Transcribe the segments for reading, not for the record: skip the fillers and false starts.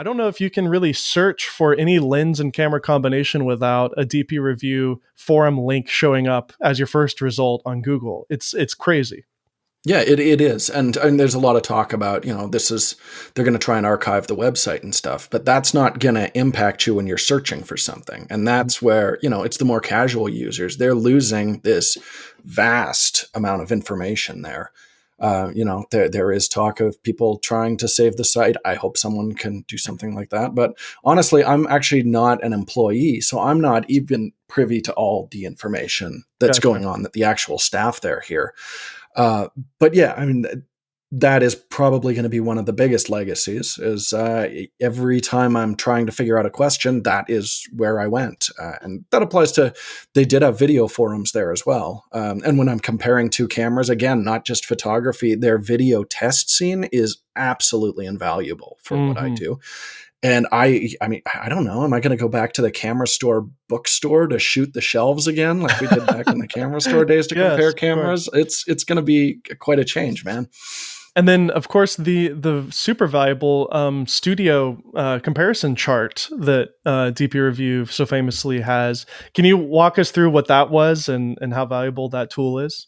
I don't know if you can really search for any lens and camera combination without a DPReview forum link showing up as your first result on Google. It's crazy. Yeah, it is. And there's a lot of talk about, they're going to try and archive the website and stuff, but that's not going to impact you when you're searching for something. And that's where, it's the more casual users. They're losing this vast amount of information there. There is talk of people trying to save the site. I hope someone can do something like that. But honestly, I'm actually not an employee, so I'm not even privy to all the information that's going on, that the actual staff there here. But yeah, I mean, that is probably going to be one of the biggest legacies is every time I'm trying to figure out a question, that is where I went. And that applies to, they did have video forums there as well. And when I'm comparing two cameras, again, not just photography, their video test scene is absolutely invaluable for what I do. And I mean, I don't know. Am I going to go back to the camera store bookstore to shoot the shelves again, like we did back in the camera store days to compare cameras? It's going to be quite a change, man. And then, of course, the super valuable studio comparison chart that DPReview so famously has. Can you walk us through what that was and how valuable that tool is?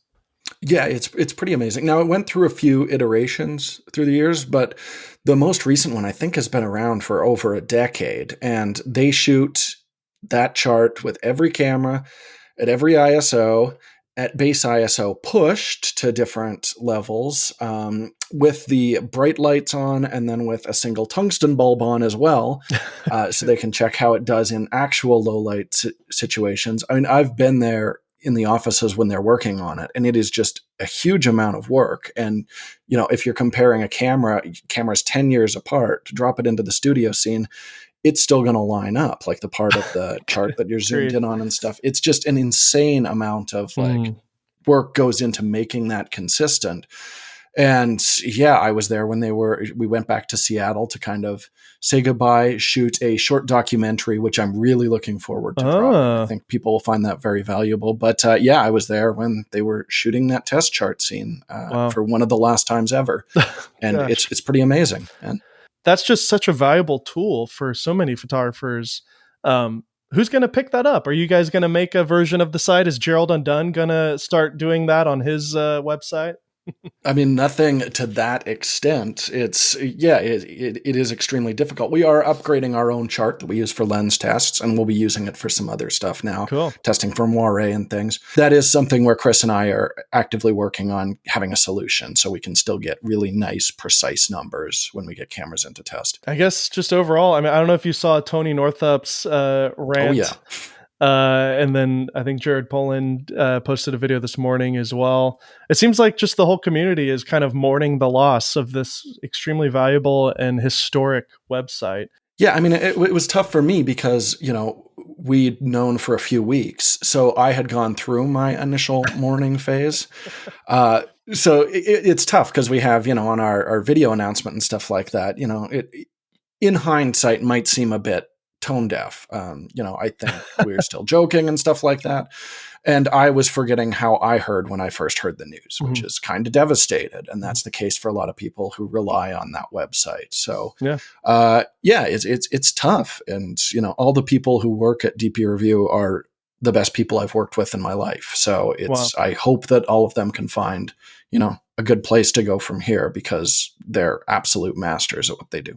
Yeah, it's pretty amazing. Now, it went through a few iterations through the years, but the most recent one I think has been around for over a decade. And they shoot that chart with every camera at every ISO, at base ISO pushed to different levels, with the bright lights on and then with a single tungsten bulb on as well, so they can check how it does in actual low light situations. I mean, I've been there in the offices when they're working on it, and it is just a huge amount of work. And, if you're comparing cameras 10 years apart, to drop it into the studio scene, it's still going to line up, like the part of the chart that you're zoomed in on and stuff. It's just an insane amount of work goes into making that consistent. And yeah, I was there when we went back to Seattle to kind of say goodbye, shoot a short documentary, which I'm really looking forward to dropping. I think people will find that very valuable. But yeah, I was there when they were shooting that test chart scene for one of the last times ever. And it's pretty amazing. And that's just such a valuable tool for so many photographers. Who's going to pick that up? Are you guys going to make a version of the site? Is Gerald Undone going to start doing that on his website? I mean, nothing to that extent. It is extremely difficult. We are upgrading our own chart that we use for lens tests, and we'll be using it for some other stuff now, testing for moire and things. That is something where Chris and I are actively working on having a solution so we can still get really nice, precise numbers when we get cameras into test. I guess just overall, I mean, I don't know if you saw Tony Northup's rant. Oh, yeah. And then I think Jared Poland posted a video this morning as well. It seems like just the whole community is kind of mourning the loss of this extremely valuable and historic website. Yeah, I mean, it was tough for me because, we'd known for a few weeks. So I had gone through my initial mourning phase. So it's tough because we have, on our video announcement and stuff like that, it in hindsight might seem a bit tone deaf. I think we were still joking and stuff like that. And I was forgetting how I heard when I first heard the news, which is kind of devastated. And that's the case for a lot of people who rely on that website. So it's tough. And, all the people who work at DPReview are the best people I've worked with in my life. So I hope that all of them can find, a good place to go from here because they're absolute masters at what they do.